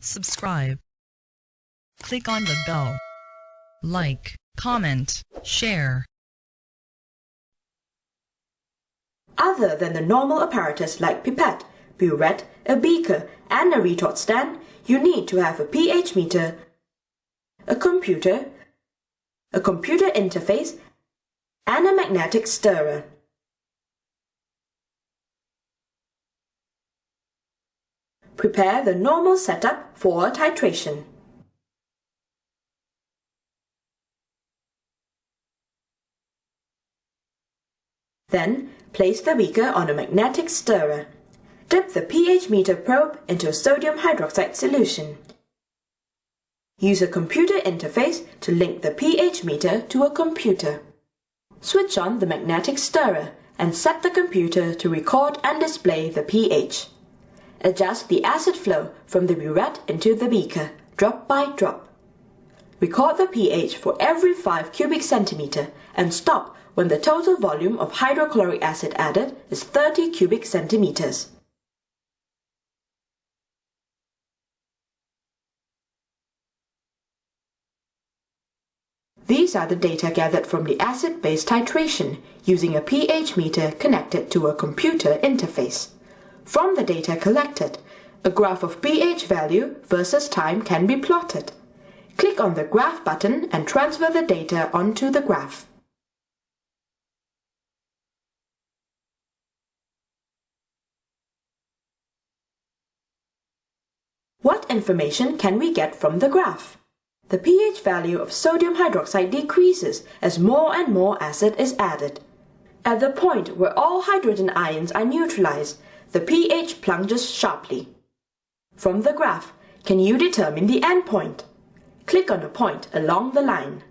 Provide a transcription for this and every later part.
subscribe. Click on the bell. Like, comment, share. Other than the normal apparatus like pipette, burette, a beaker, and a retort stand, you need to have a pH meter, a computer interface, and a magnetic stirrer. Prepare the normal setup for a titration. Then, place the beaker on a magnetic stirrer. Dip the pH meter probe into a sodium hydroxide solution. Use a computer interface to link the pH meter to a computer. Switch on the magnetic stirrer and set the computer to record and display the pH. Adjust the acid flow from the burette into the beaker, drop by drop. Record the pH for every 5 cubic centimeter and stop when the total volume of hydrochloric acid added is 30 cubic centimeters. These are the data gathered from the acid-base titration using a pH meter connected to a computer interface. From the data collected, a graph of pH value versus time can be plotted. Click on the Graph button and transfer the data onto the graph. What information can we get from the graph? The pH value of sodium hydroxide decreases as more and more acid is added. At the point where all hydrogen ions are neutralized, the pH plunges sharply. From the graph, can you determine the endpoint? Click on a point along the line.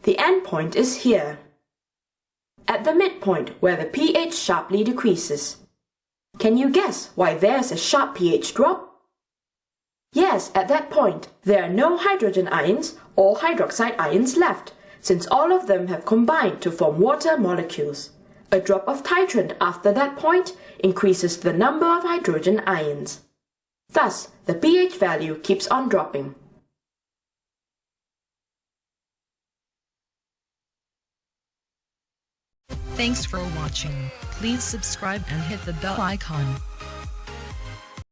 The endpoint is here, at the midpoint where the pH sharply decreases. Can you guess why there's a sharp pH drop? Yes, at that point, there are no hydrogen ions or hydroxide ions left, since all of them have combined to form water molecules. A drop of titrant after that point increases the number of hydrogen ions. Thus, the pH value keeps on dropping. Thanks for watching. Please subscribe and hit the bell icon.